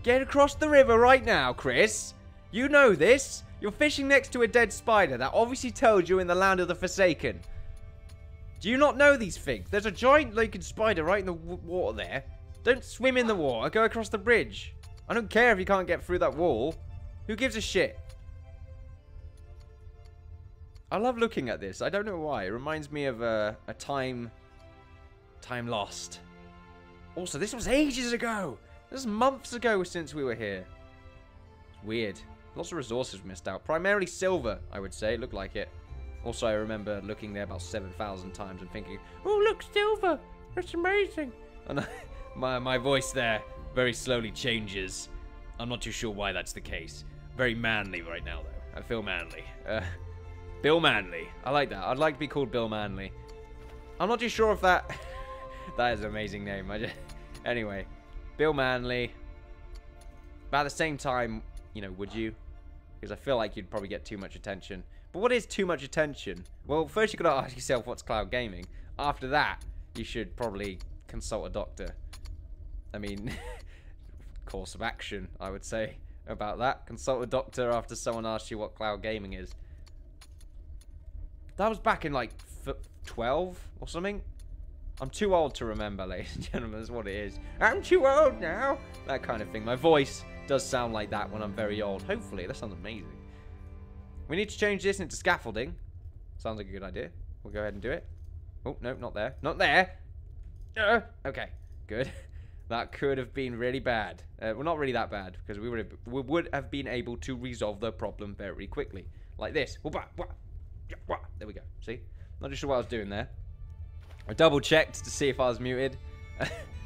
Get across the river right now, Chris. You know this. You're fishing next to a dead spider. That obviously tells you in the land of the Forsaken. Do you not know these things? There's a giant naked spider right in the water there. Don't swim in the water. Go across the bridge. I don't care if you can't get through that wall. Who gives a shit? I love looking at this. I don't know why. It reminds me of a time lost. Also, this was ages ago. This was months ago since we were here. It's weird. Lots of resources missed out. Primarily silver, I would say. It looked like it. Also, I remember looking there about 7,000 times and thinking, oh, look, silver. That's amazing. And my voice there very slowly changes. I'm not too sure why that's the case. Very manly right now, though. I feel manly. Bill Manley. I like that. I'd like to be called Bill Manley. I'm not too sure if that... that is an amazing name. Anyway. Bill Manley. But at the same time, you know, would you? Because I feel like you'd probably get too much attention. But what is too much attention? Well, first you've got to ask yourself what's cloud gaming. After that, you should probably consult a doctor. I mean, course of action, I would say, about that. Consult a doctor after someone asks you what cloud gaming is. That was back in, like, 12 or something. I'm too old to remember, ladies and gentlemen. That's what it is. I'm too old now. That kind of thing. My voice does sound like that when I'm very old. Hopefully. That sounds amazing. We need to change this into scaffolding. Sounds like a good idea. We'll go ahead and do it. Oh, no, not there. Not there. Okay, good. That could have been really bad. Well, not really that bad, because we would have been able to resolve the problem very quickly. Like this. There we go. See? Not too sure what I was doing there. I double checked to see if I was muted.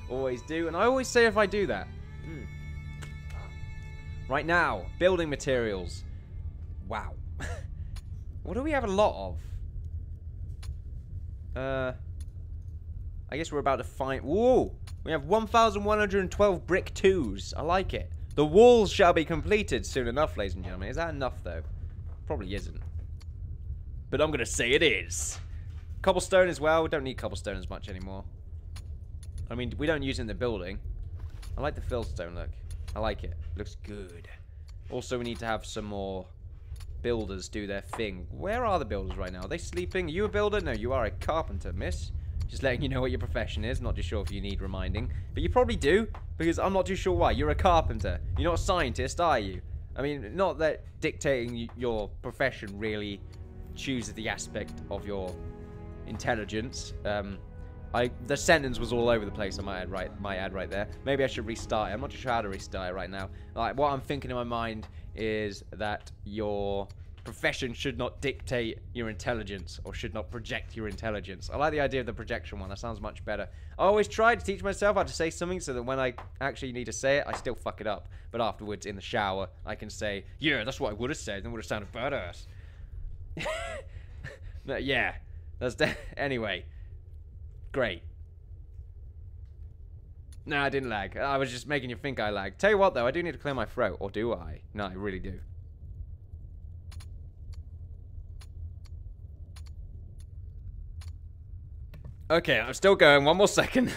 Always do. And I always say if I do that. Right now, building materials. Wow. What do we have a lot of? I guess we're about to find... Whoa! We have 1,112 brick 2s. I like it. The walls shall be completed soon enough, ladies and gentlemen. Is that enough, though? Probably isn't. But I'm going to say it is. Cobblestone as well. We don't need cobblestone as much anymore. I mean, we don't use it in the building. I like the fieldstone look. I like it. Looks good. Also, we need to have some more builders do their thing. Where are the builders right now? Are they sleeping? Are you a builder? No, you are a carpenter, miss. Just letting you know what your profession is. Not too sure if you need reminding. But you probably do, because I'm not too sure why. You're a carpenter. You're not a scientist, are you? I mean, not that dictating your profession really chooses the aspect of your intelligence. The sentence was all over the place. I might add right there. Maybe I should restart it. I'm not too sure how to restart it right now. Like, what I'm thinking in my mind is that your profession should not dictate your intelligence, or should not project your intelligence. I like the idea of the projection one. That sounds much better. I always try to teach myself how to say something so that when I actually need to say it, I still fuck it up. But afterwards, in the shower, I can say, yeah, that's what I would have said, and it would have sounded badass. Yeah. Anyway. Great. Nah, I didn't lag. I was just making you think I lagged. Tell you what, though, I do need to clear my throat. Or do I? No, I really do. Okay, I'm still going. One more second.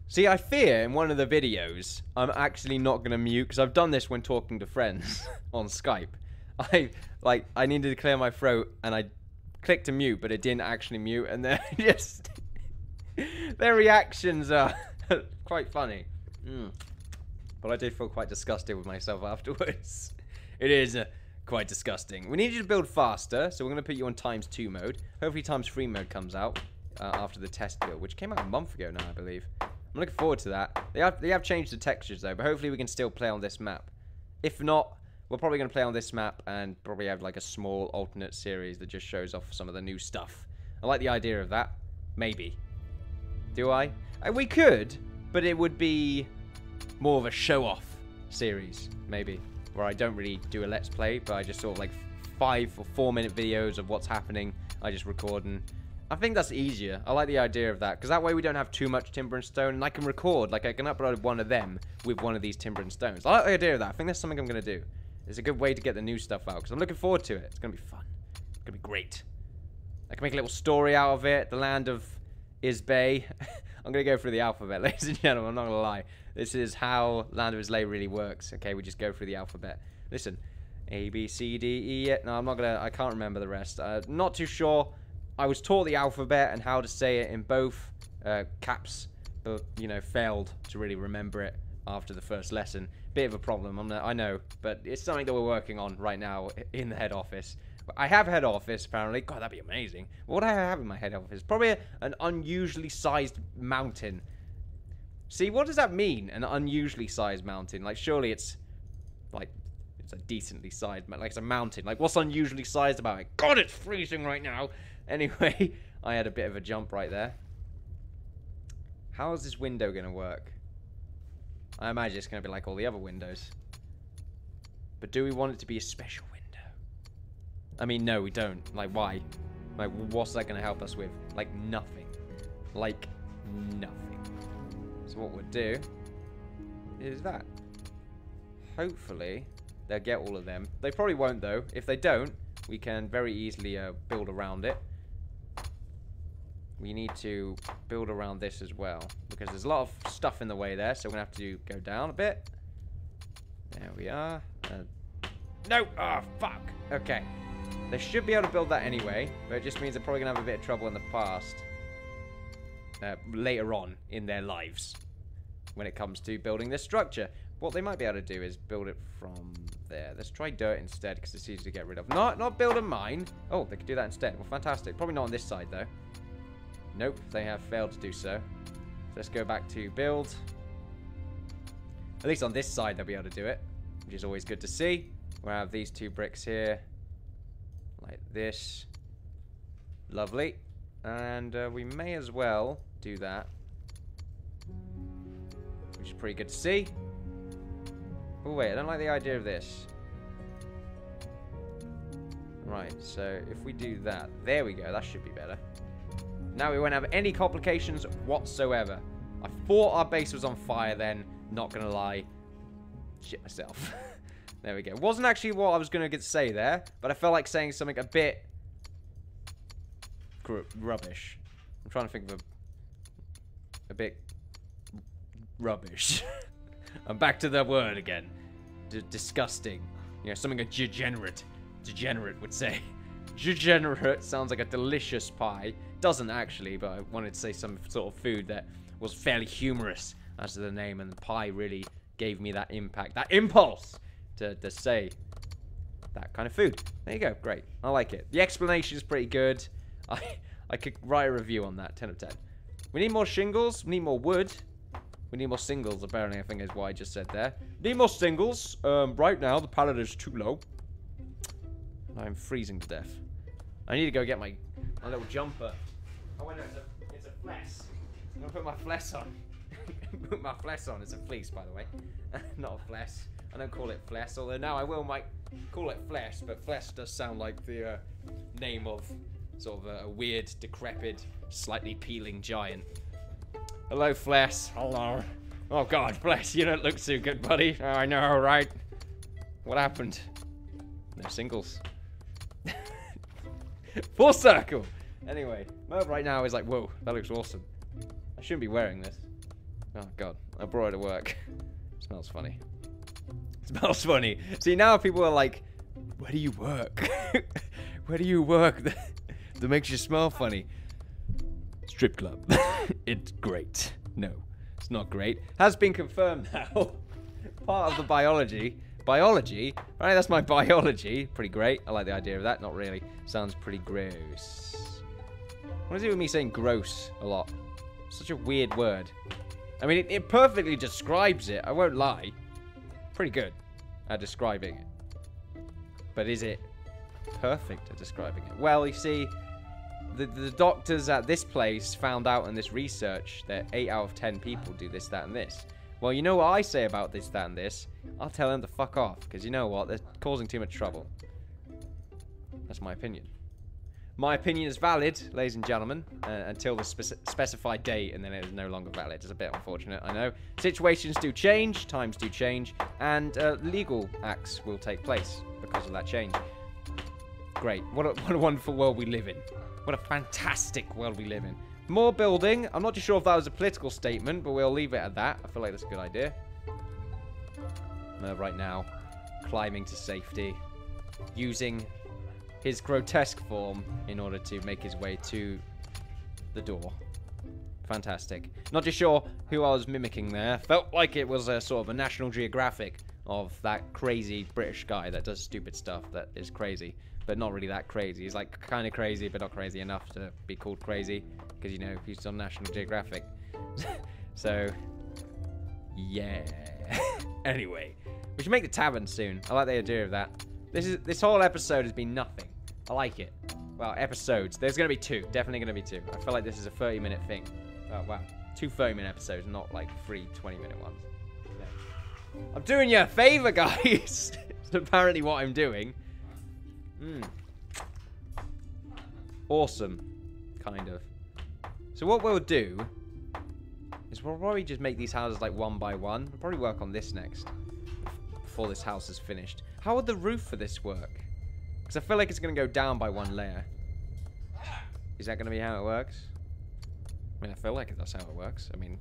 See, I fear in one of the videos, I'm actually not going to mute, because I've done this when talking to friends on Skype. I needed to clear my throat, and I clicked to mute, but it didn't actually mute, and they're just... their reactions are quite funny. But I did feel quite disgusted with myself afterwards. It is quite disgusting. We need you to build faster, so we're going to put you on ×2 mode. Hopefully ×3 mode comes out after the test build, which came out a month ago now, I believe. I'm looking forward to that. They have changed the textures, though, but hopefully we can still play on this map. If not, we're probably going to play on this map and probably have like a small alternate series that just shows off some of the new stuff. I like the idea of that. Maybe. Do I? We could, but it would be more of a show-off series, maybe. Where I don't really do a let's play, but I just sort of like 5 or 4 minute videos of what's happening. I just record, and I think that's easier. I like the idea of that, because that way we don't have too much timber and stone, and I can record, like I can upload one of them with one of these timber and stones. I like the idea of that. I think that's something I'm going to do. It's a good way to get the new stuff out, because I'm looking forward to it. It's going to be fun. It's going to be great. I can make a little story out of it. The land of Ismay. I'm going to go through the alphabet, ladies and gentlemen. I'm not going to lie. This is how Land of Islay really works. Okay, we just go through the alphabet. Listen. A, B, C, D, E. No, I'm not going to... I can't remember the rest. Not too sure. I was taught the alphabet and how to say it in both caps. But, you know, failed to really remember it after the first lesson. Bit of a problem, I know. But it's something that we're working on right now in the head office. I have head office, apparently. God, that'd be amazing. What do I have in my head office? Probably an unusually sized mountain. See, what does that mean? An unusually sized mountain? Like, surely it's... like... it's a decently sized... like, it's a mountain. Like, what's unusually sized about it? God, it's freezing right now! Anyway, I had a bit of a jump right there. How is this window going to work? I imagine it's going to be like all the other windows. But do we want it to be a special window? I mean, no, we don't. Like, why? Like, what's that going to help us with? Like, nothing. Like, nothing. So what we'll do is that. Hopefully, they'll get all of them. They probably won't, though. If they don't, we can very easily build around it. We need to build around this as well, because there's a lot of stuff in the way there, so we're going to have to go down a bit. There we are. No! Oh, fuck! Okay. They should be able to build that anyway, but it just means they're probably going to have a bit of trouble in the past. Later on in their lives, when it comes to building this structure. What they might be able to do is build it from there. Let's try dirt instead, because it's easy to get rid of. Not build a mine. Oh, they could do that instead. Well, fantastic. Probably not on this side, though. Nope, they have failed to do so. So let's go back to build. At least on this side, they'll be able to do it, which is always good to see. We'll have these 2 bricks here, like this. Lovely. And we may as well do that, which is pretty good to see. Oh, wait, I don't like the idea of this. Right, so if we do that, there we go, that should be better. Now we won't have any complications whatsoever. I thought our base was on fire then, not gonna lie. Shit myself. There we go. Wasn't actually what I was gonna say there, but I felt like saying something a bit rubbish. I'm trying to think of a bit rubbish. I'm back to the word again. Disgusting. You know, something a degenerate would say. Degenerate sounds like a delicious pie. Doesn't actually, but I wanted to say some sort of food that was fairly humorous as to the name, and the pie really gave me that impact, that impulse to say that kind of food. There you go, great. I like it. The explanation is pretty good. I could write a review on that, 10 of 10. We need more shingles, we need more wood. We need more singles, apparently, I think is what I just said there. Need more singles. Right now, the pallet is too low. I'm freezing to death. I need to go get my little jumper. Oh, wait, no, it's a fleece. I'm going to put my fleece on. Put my fleece on. It's a fleece, by the way. Not a fleece. I don't call it fleece, although now I might call it fleece, but fleece does sound like the name of sort of a weird, decrepit, slightly peeling giant. Hello, Flesh. Hello. Oh, God, Flesh, you don't look too good, buddy. Oh, I know, right? What happened? No singles. Full circle. Anyway, Merv right now is like, whoa, that looks awesome. I shouldn't be wearing this. Oh, God. I brought it to work. It smells funny. It smells funny. See, now people are like, where do you work? Where do you work that makes you smell funny? Strip club. It's great. No, it's not great. Has been confirmed now. Part of the biology. Biology? Right, that's my biology. Pretty great. I like the idea of that. Not really. Sounds pretty gross. What is it with me saying gross a lot? Such a weird word. I mean, it perfectly describes it. I won't lie. Pretty good at describing it. But is it perfect at describing it? Well, you see, the doctors at this place found out in this research that 8 out of 10 people do this, that, and this. Well, you know what I say about this, that, and this? I'll tell them to fuck off, because you know what? They're causing too much trouble. That's my opinion. My opinion is valid, ladies and gentlemen, until the specified date, and then it is no longer valid. It's a bit unfortunate, I know. Situations do change, times do change, and legal acts will take place because of that change. Great. What a wonderful world we live in. What a fantastic world we live in. More building. I'm not too sure if that was a political statement, but we'll leave it at that. I feel like that's a good idea. Right now, climbing to safety. Using his grotesque form in order to make his way to the door. Fantastic. Not too sure who I was mimicking there. Felt like it was a sort of a National Geographic of that crazy British guy that does stupid stuff that is crazy, but not really that crazy. He's like kind of crazy, but not crazy enough to be called crazy, because, you know, he's on National Geographic. So, yeah. Anyway, we should make the tavern soon. I like the idea of that. This whole episode has been nothing. I like it. Well, episodes. There's going to be 2. Definitely going to be 2. I feel like this is a 30-minute thing. Oh, wow. 2 30-minute episodes, not like 3 20-minute ones. No. I'm doing you a favor, guys. It's apparently what I'm doing. Awesome. Kind of. So what we'll do is we'll probably just make these houses like 1 by 1. We'll probably work on this next before this house is finished. How would the roof for this work? Because I feel like it's going to go down by 1 layer. Is that going to be how it works? I mean, I feel like that's how it works. I mean,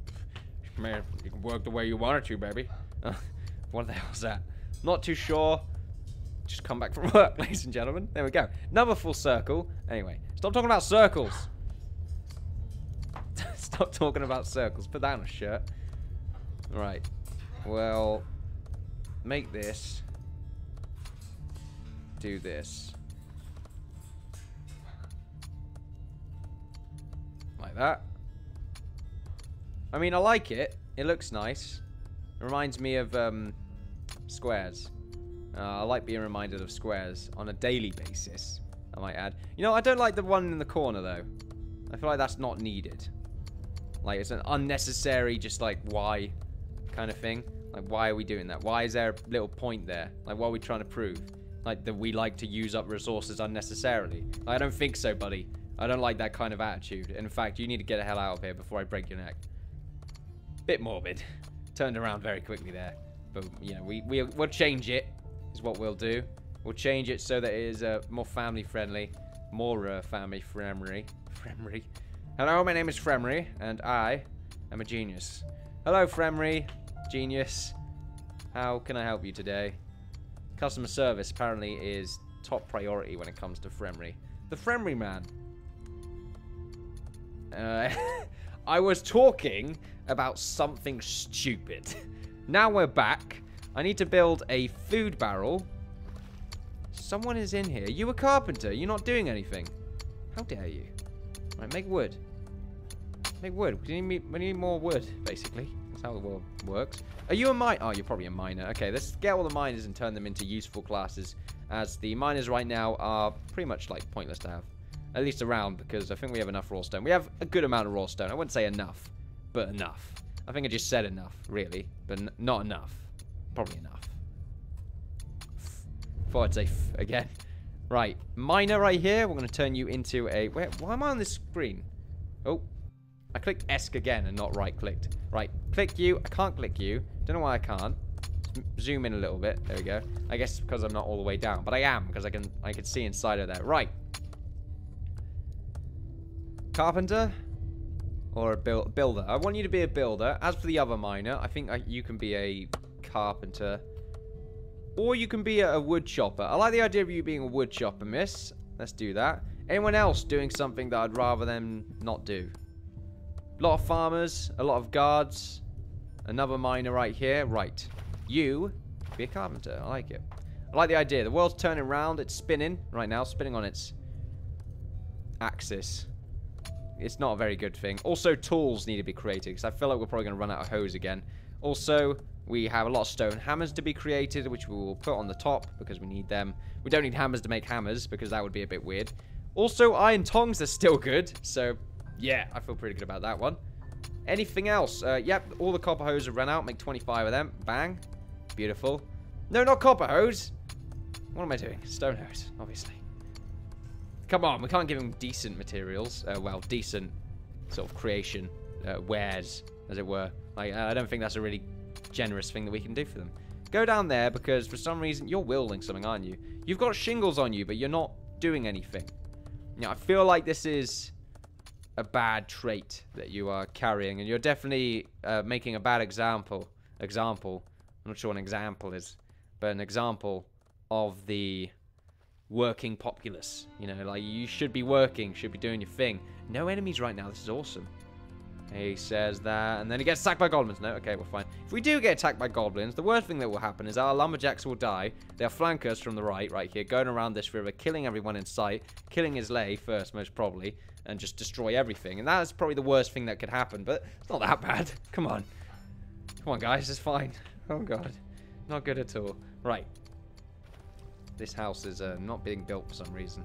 man, you can work the way you want it to, baby. What the hell's that? Not too sure. Just come back from work, ladies and gentlemen. There we go. Another full circle. Anyway, stop talking about circles. Stop talking about circles. Put that on a shirt. Right. Well, make this. Do this. Like that. I mean, I like it. It looks nice. It reminds me of squares. I like being reminded of squares on a daily basis, I might add. You know, I don't like the one in the corner, though. I feel like that's not needed. Like, it's an unnecessary, just like, why kind of thing. Like, why are we doing that? Why is there a little point there? Like, what are we trying to prove? Like, that we like to use up resources unnecessarily. I don't think so, buddy. I don't like that kind of attitude. In fact, you need to get the hell out of here before I break your neck. Bit morbid. Turned around very quickly there. But, you know, we'll change it, is what we'll do. We'll change it so that it is more family-friendly. More family-friendly. Hello, my name is Fremry, and I am a genius. Hello, Fremry. Genius. How can I help you today? Customer service apparently is top priority when it comes to Fremry. The Fremry man. I was talking about something stupid. Now we're back. I need to build a food barrel. Someone is in here. You a carpenter. You're not doing anything. How dare you? Right, make wood. Make wood. We need more wood, basically. That's how the world works. Are you a miner? Oh, you're probably a miner. Okay, let's get all the miners and turn them into useful classes, as the miners right now are pretty much, like, pointless to have. At least around, because I think we have enough raw stone. We have a good amount of raw stone. I wouldn't say enough, but enough. I think I just said enough, really, but not enough. Probably enough. Thought I'd say again. Right, miner right here. We're going to turn you into a... Why am I on this screen? Oh, I clicked ESC again and not right-clicked. Right, click you. I can't click you. Don't know why I can't. Zoom in a little bit. There we go. I guess because I'm not all the way down, but I am, because I can see inside of there. Right. Carpenter or a builder? I want you to be a builder. As for the other miner, I think you can be a carpenter, or you can be a wood chopper. I like the idea of you being a wood chopper, miss. Let's do that. Anyone else doing something that I'd rather them not do? A lot of farmers, a lot of guards, another miner right here. Right, you be a carpenter. I like it. I like the idea. The world's turning around. It's spinning right now, spinning on its axis. It's not a very good thing. Also, tools need to be created, because I feel like we're probably going to run out of hose again. Also, we have a lot of stone hammers to be created, which we will put on the top, because we need them. We don't need hammers to make hammers, because that would be a bit weird. Also, iron tongs are still good, so yeah, I feel pretty good about that one. Anything else? Yep, all the copper hose have run out. Make 25 of them. Bang. Beautiful. No, not copper hose. What am I doing? Stone hose, obviously. Come on, we can't give them decent materials. Well, decent sort of creation wares, as it were. Like, I don't think that's a really generous thing that we can do for them. Go down there, because for some reason you're wielding something, aren't you? You've got shingles on you, but you're not doing anything. You know, I feel like this is a bad trait that you are carrying, and you're definitely making a bad example. I'm not sure what an example is, but an example of the working populace. You know, like, you should be working, should be doing your thing. No enemies right now. This is awesome. He says that, and then he gets attacked by goblins. No, okay, we're fine. If we do get attacked by goblins, the worst thing that will happen is our lumberjacks will die. They'll flank us from the right here, going around this river, killing everyone in sight, killing Islay first, most probably, and just destroy everything. And that is probably the worst thing that could happen, but it's not that bad. Come on. Come on, guys, it's fine. Oh, God. Not good at all. Right. This house is not being built for some reason.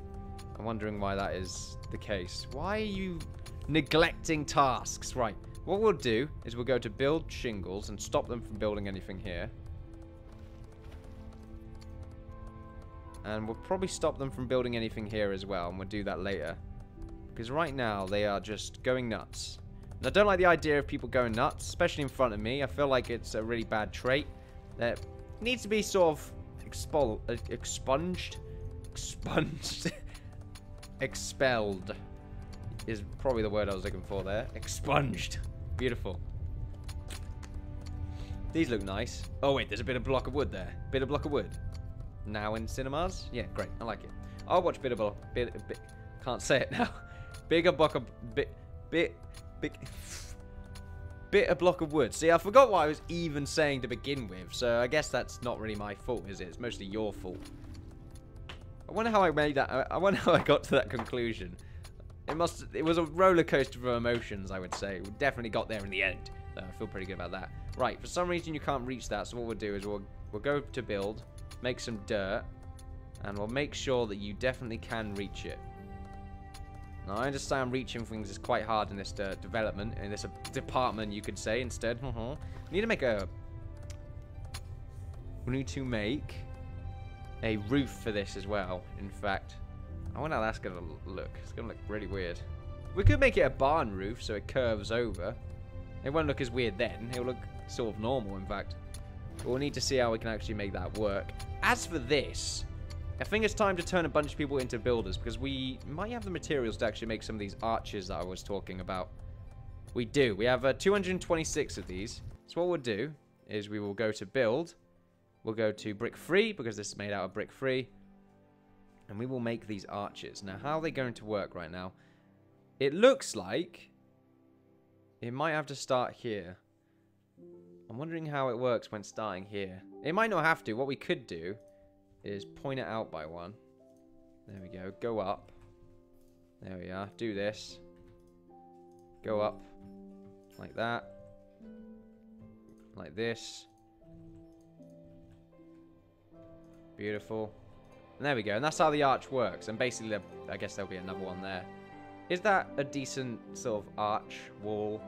I'm wondering why that is the case. Why are you neglecting tasks? Right, what we'll do is we'll go to build shingles and stop them from building anything here. And we'll probably stop them from building anything here as well, and we'll do that later. Because right now, they are just going nuts. And I don't like the idea of people going nuts, especially in front of me. I feel like it's a really bad trait that needs to be sort of expunged. Expelled is probably the word I was looking for there. Expunged. Beautiful. These look nice. Oh, wait, there's a bit of block of wood there. Bit of block of wood. Now in cinemas? Yeah, great. I like it. I'll watch bit of can't say it now. Bigger block of bit a block of wood. See, I forgot what I was even saying to begin with, so I guess that's not really my fault, is it? It's mostly your fault. I wonder how I made that. I wonder how I got to that conclusion. It was a roller coaster of emotions, I would say. We definitely got there in the end. So I feel pretty good about that. Right, for some reason you can't reach that, so what we'll do is we'll go to build, make some dirt, and we'll make sure that you definitely can reach it. Now, I understand reaching things is quite hard in this development, in this department, you could say, instead. We need to make a... We need to make a roof for this as well, in fact. I wonder how that's going to look. It's going to look really weird. We could make it a barn roof so it curves over. It won't look as weird then. It'll look sort of normal, in fact. But we'll need to see how we can actually make that work. As for this, I think it's time to turn a bunch of people into builders, because we might have the materials to actually make some of these arches that I was talking about. We do. We have 226 of these. So what we'll do is we will go to build. We'll go to brick free, because this is made out of brick free. And we will make these arches. Now, how are they going to work right now? It looks like it might have to start here. I'm wondering how it works when starting here. It might not have to. What we could do is point it out by one. There we go. Go up. There we are. Do this. Go up. Like that. Like this. Beautiful. And there we go. And that's how the arch works. And basically, I guess there'll be another one there. Is that a decent sort of arch wall?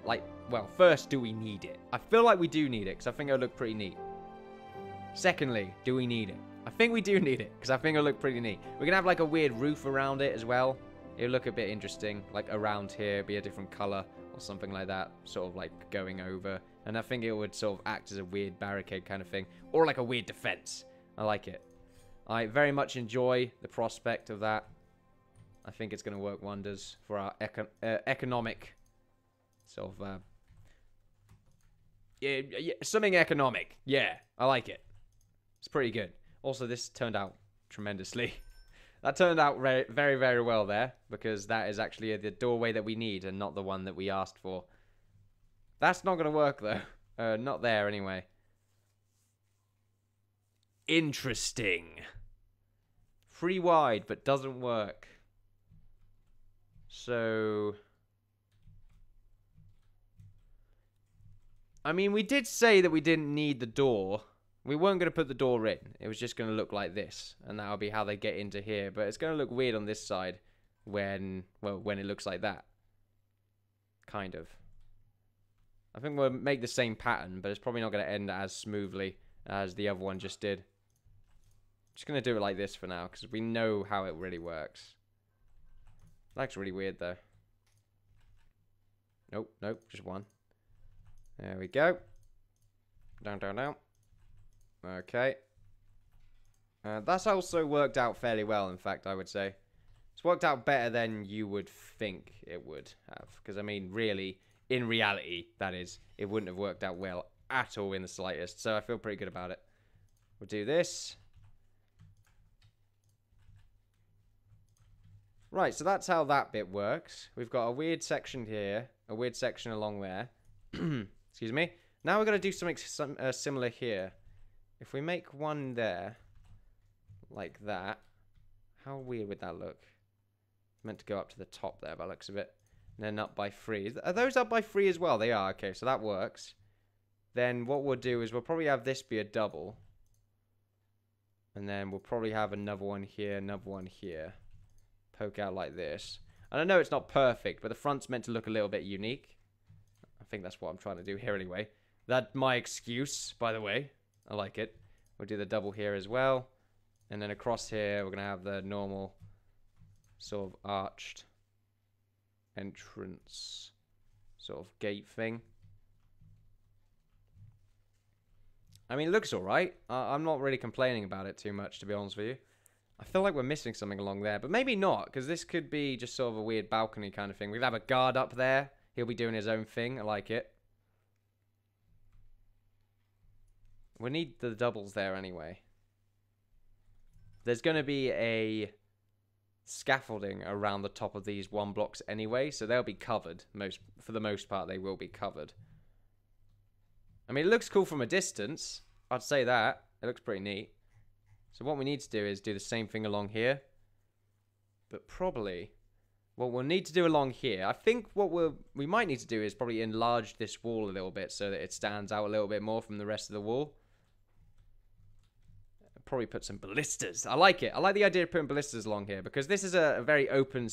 Like, well, first, do we need it? I feel like we do need it, because I think it'll look pretty neat. Secondly, do we need it? I think we do need it, because I think it'll look pretty neat. We're going to have like a weird roof around it as well. It'll look a bit interesting. Like around here, be a different color or something like that. Sort of like going over. And I think it would sort of act as a weird barricade kind of thing. Or like a weird defense. I like it. I very much enjoy the prospect of that. I think it's going to work wonders for our economic sort of... yeah, something economic. Yeah, I like it. It's pretty good. Also, this turned out tremendously. That turned out very, very, very well there, because that is actually the doorway that we need and not the one that we asked for. That's not going to work, though. Not there, anyway. Interesting. 3 wide, but doesn't work. So... I mean, we did say that we didn't need the door. We weren't going to put the door in. It was just going to look like this. And that'll be how they get into here. But it's going to look weird on this side when, well, when it looks like that. Kind of. I think we'll make the same pattern, but it's probably not going to end as smoothly as the other one just did. Just going to do it like this for now, because we know how it really works. Looks really weird, though. Nope, nope, just one. There we go. Down, down, down. Okay. That's also worked out fairly well, in fact, I would say. It's worked out better than you would think it would have. Because, I mean, really, in reality, that is, it wouldn't have worked out well at all in the slightest. So I feel pretty good about it. We'll do this. Right, so that's how that bit works. We've got a weird section here, a weird section along there. Excuse me. Now we're going to do something similar here. If we make one there, like that, how weird would that look? Meant to go up to the top there by the looks of it. And then up by 3. Are those up by 3 as well? They are, okay, so that works. Then what we'll do is we'll probably have this be a double. And then we'll probably have another one here, another one here. Poke out like this. And I know it's not perfect, but the front's meant to look a little bit unique. I think that's what I'm trying to do here anyway. That's my excuse, by the way. I like it. We'll do the double here as well. And then across here, we're going to have the normal sort of arched entrance sort of gate thing. I mean, it looks alright. I'm not really complaining about it too much, to be honest with you. I feel like we're missing something along there, but maybe not, because this could be just sort of a weird balcony kind of thing. We'd have a guard up there. He'll be doing his own thing. I like it. We need the doubles there anyway. There's going to be a scaffolding around the top of these 1 blocks anyway, so they'll be covered. For the most part, they will be covered. I mean, it looks cool from a distance. I'd say that. It looks pretty neat. So what we need to do is do the same thing along here. But probably what we'll need to do along here, I think what we might need to do is probably enlarge this wall a little bit so that it stands out a little bit more from the rest of the wall. Probably put some ballistas. I like it. I like the idea of putting ballistas along here because this is a very open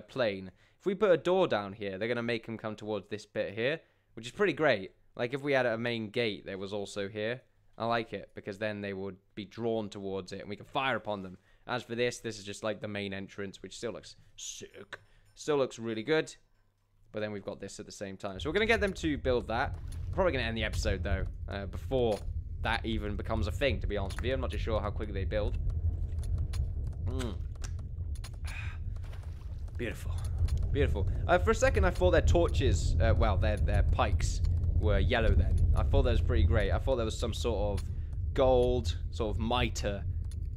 plane. If we put a door down here, they're going to make them come towards this bit here, which is pretty great. Like if we had a main gate that was also here, I like it because then they would be drawn towards it and we can fire upon them. As for this is just like the main entrance, which still looks sick. Still looks really good. But then we've got this at the same time. So we're going to get them to build that. Probably going to end the episode though, before that even becomes a thing, to be honest with you. I'm not too sure how quickly they build. Beautiful. Beautiful. For a second I thought their torches, well, their pikes were yellow then. I thought that was pretty great. I thought there was some sort of gold, sort of mitre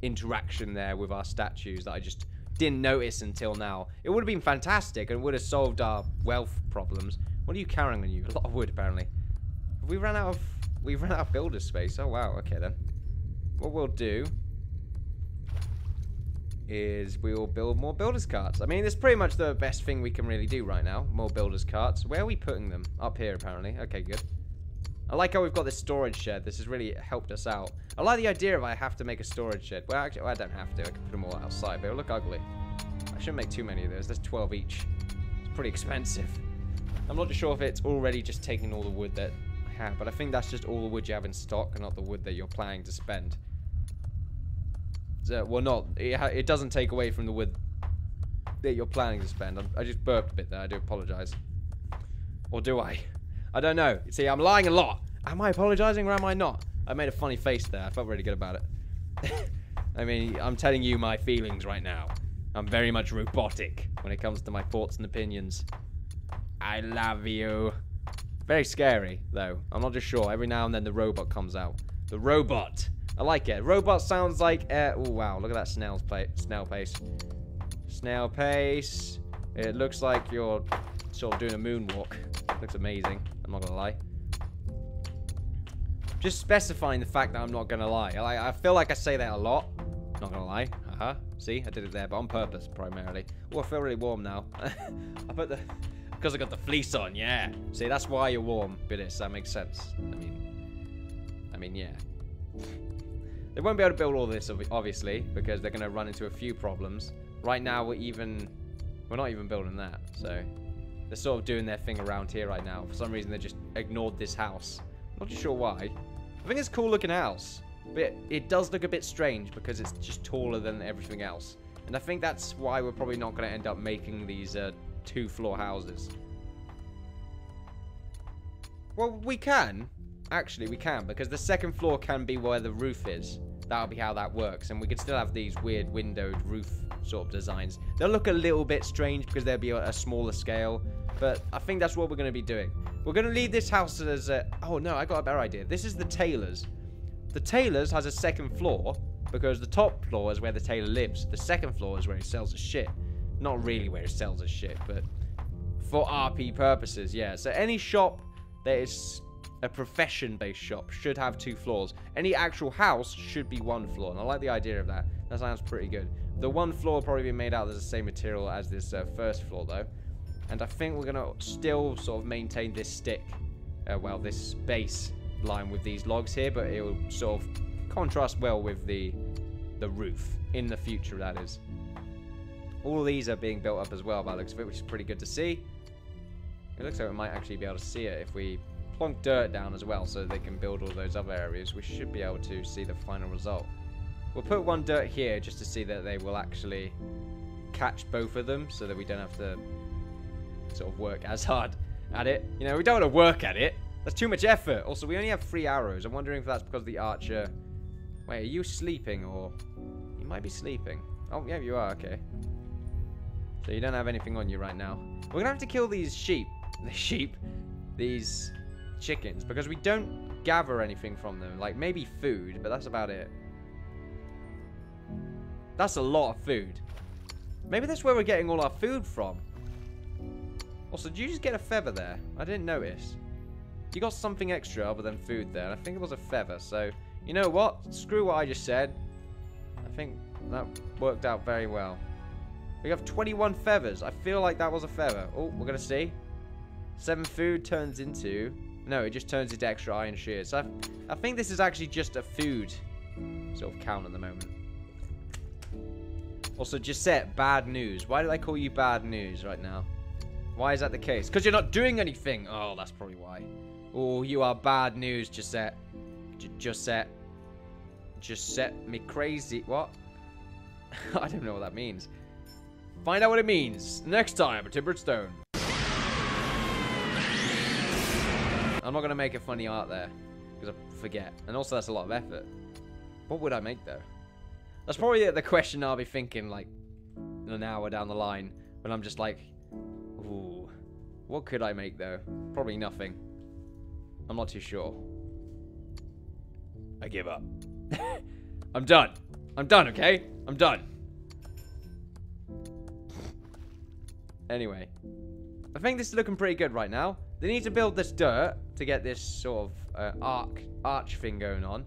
interaction there with our statues that I just didn't notice until now. It would have been fantastic and would have solved our wealth problems. What are you carrying on you? A lot of wood, apparently. Have we ran out of builder space? Oh, wow. Okay, then. What we'll do is we will build more builders carts. I mean, it's pretty much the best thing we can really do right now. More builders carts. Where are we putting them? Up here, apparently. Okay, good. I like how we've got this storage shed. This has really helped us out. I like the idea of I have to make a storage shed. Well, actually, I don't have to. I can put them all outside, but it'll look ugly. I shouldn't make too many of those. There's 12 each. It's pretty expensive. I'm not sure if it's already just taking all the wood that I have, but I think that's just all the wood you have in stock and not the wood that you're planning to spend. Well, not. It doesn't take away from the wood that you're planning to spend. I just burped a bit there. I do apologize. Or do I? I don't know. See, I'm lying a lot. Am I apologizing or am I not? I made a funny face there. I felt really good about it. I mean, I'm telling you my feelings right now. I'm very much robotic when it comes to my thoughts and opinions. I love you. Very scary, though. I'm not just sure. Every now and then the robot comes out. The robot. I like it. Robot sounds like... oh, wow. Look at that snail pace. Snail pace. It looks like you're sort of doing a moonwalk. Looks amazing. I'm not going to lie. Just specifying the fact that I'm not going to lie. I feel like I say that a lot. Not going to lie. Haha. See? I did it there, but on purpose, primarily. Oh, I feel really warm now. I put the... Because I got the fleece on, yeah. See, that's why you're warm, Bidis. That makes sense. I mean, yeah. They won't be able to build all this, obviously, because they're going to run into a few problems. Right now, we're not even building that, so they're sort of doing their thing around here right now. For some reason, they just ignored this house. I'm not too sure why. I think it's a cool-looking house, but it does look a bit strange because it's just taller than everything else. And I think that's why we're probably not going to end up making these 2-floor houses. Well, we can. Actually, we can, because the second floor can be where the roof is. that'll be how that works. And we could still have these weird windowed roof sort of designs. They'll look a little bit strange because they'll be a smaller scale, but I think that's what we're going to be doing. We're going to leave this house as a... Oh, no, I got a better idea. This is the tailor's. The tailor's has a second floor because the top floor is where the tailor lives. The second floor is where he sells his shit. Not really where he sells his shit, but for RP purposes, yeah. So any shop that is a profession-based shop should have 2 floors. Any actual house should be 1 floor, and I like the idea of that. That sounds pretty good. The 1 floor will probably be made out of the same material as this first floor, though. And I think we're going to still sort of maintain this stick, well, this base line with these logs here, but it will sort of contrast well with the roof in the future, that is. All these are being built up as well by the looks of it, which is pretty good to see. It looks like we might actually be able to see it if we plonk dirt down as well so they can build all those other areas. We should be able to see the final result. We'll put 1 dirt here just to see that they will actually catch both of them so that we don't have to sort of work as hard at it. You know, we don't want to work at it. That's too much effort. Also, we only have 3 arrows. I'm wondering if that's because the archer... Wait, are you sleeping or... You might be sleeping. Oh, yeah, you are. Okay. So you don't have anything on you right now. We're going to have to kill these sheep. These chickens. Because we don't gather anything from them. Like, maybe food, but that's about it. That's a lot of food. Maybe that's where we're getting all our food from. Also, did you just get a feather there? I didn't notice. You got something extra other than food there. I think it was a feather. So, you know what? Screw what I just said. I think that worked out very well. We have 21 feathers. I feel like that was a feather. Oh, we're going to see. 7 food turns into... No, it just turns into extra iron shears. So I think this is actually just a food sort of count at the moment. Also, Gisette, bad news. Why did I call you bad news right now? Why is that the case? Because you're not doing anything. Oh, that's probably why. Oh, you are bad news, Gisette. Gisette me crazy. What? I don't know what that means. Find out what it means next time at Timbered Stone. I'm not going to make a funny art there because I forget. And also, that's a lot of effort. What would I make, though? That's probably the question I'll be thinking, like, an hour down the line. When I'm just like, ooh, what could I make, though? Probably nothing. I'm not too sure. I give up. I'm done. I'm done, okay? I'm done. Anyway. I think this is looking pretty good right now. They need to build this dirt to get this sort of arch thing going on.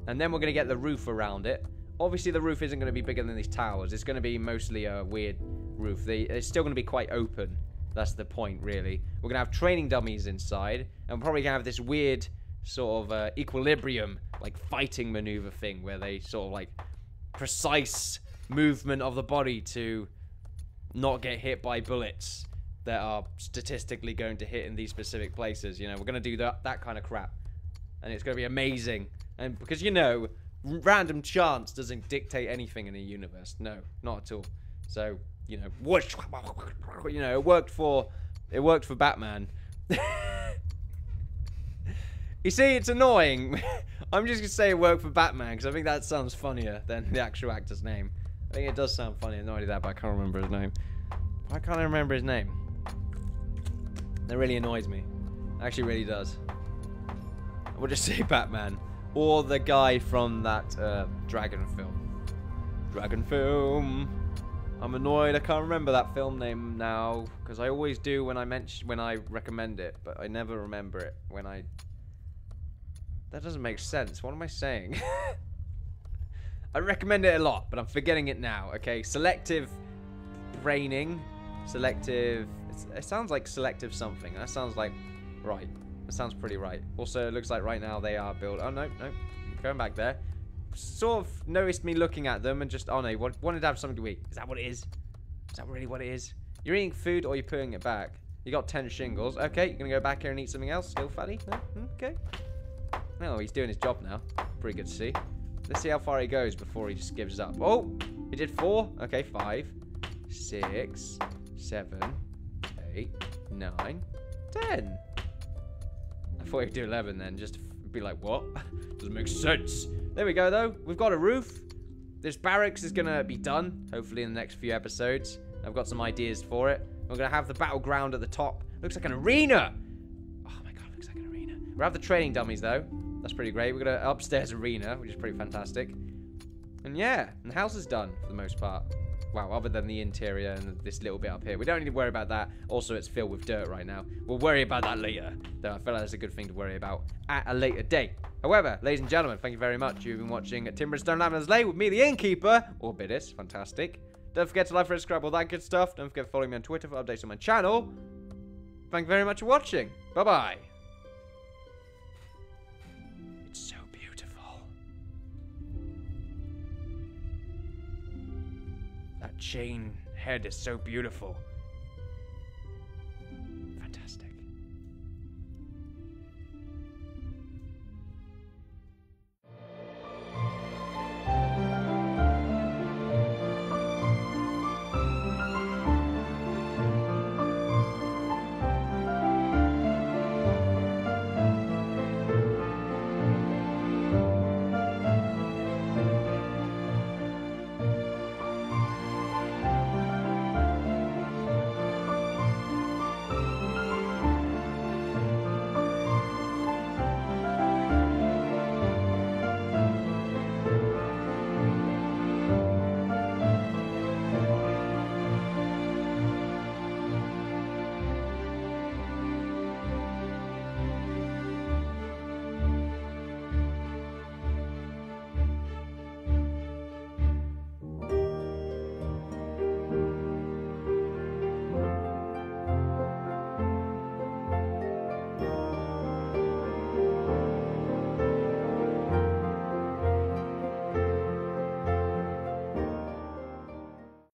And then we're going to get the roof around it. Obviously, the roof isn't going to be bigger than these towers. It's going to be mostly a weird roof. It's still going to be quite open. That's the point, really. We're going to have training dummies inside. And we're probably going to have this weird sort of equilibrium, like fighting maneuver thing, where they sort of like precise movement of the body to not get hit by bullets that are statistically going to hit in these specific places. You know, we're going to do that kind of crap. And it's going to be amazing. And because, you know, random chance doesn't dictate anything in the universe. No, not at all. So, you know, whoosh, you know, it worked for Batman. You see, it's annoying. I'm just going to say it worked for Batman because I think that sounds funnier than the actual actor's name. I think it does sound funnier. Not only that, but I can't remember his name. Why can't I remember his name? That really annoys me. It actually really does. We'll just say Batman. Or the guy from that Dragon film. Dragon film. I'm annoyed I can't remember that film name now. Because I always do when I recommend it. But I never remember it when I... That doesn't make sense. What am I saying? I recommend it a lot, but I'm forgetting it now. Okay, selective braining. Selective... It sounds like selective something. That sounds like... Right. That sounds pretty right. Also, it looks like right now they are built... Oh, no, no. Going back there. Sort of noticed me looking at them and just... Oh, no. Wanted to have something to eat. Is that what it is? Is that really what it is? You're eating food or you're putting it back? You got 10 shingles. Okay, you're going to go back here and eat something else? Still fatty? No? Okay. No, he's doing his job now. Pretty good to see. Let's see how far he goes before he just gives up. Oh! He did 4. Okay, 5, 6, 7, 8, 9, 10. I thought he'd do 11 then, just Be like, what? Doesn't make sense. There we go, though. We've got a roof. This barracks is going to be done, hopefully in the next few episodes. I've got some ideas for it. We're going to have the battleground at the top. Looks like an arena. Oh, my God, looks like an arena. We'll have the training dummies, though. That's pretty great. We've got an upstairs arena, which is pretty fantastic. And yeah, and the house is done for the most part. Wow, other than the interior and this little bit up here. We don't need to worry about that. Also, it's filled with dirt right now. We'll worry about that later. Though I feel like that's a good thing to worry about at a later date. However, ladies and gentlemen, thank you very much. You've been watching Timber and Stone Lamb and Islay with me, the Innkeeper, or Bidis. Fantastic. Don't forget to like, subscribe, all that good stuff. Don't forget to follow me on Twitter for updates on my channel. Thank you very much for watching. Bye-bye. It's so beautiful. That chain head is so beautiful.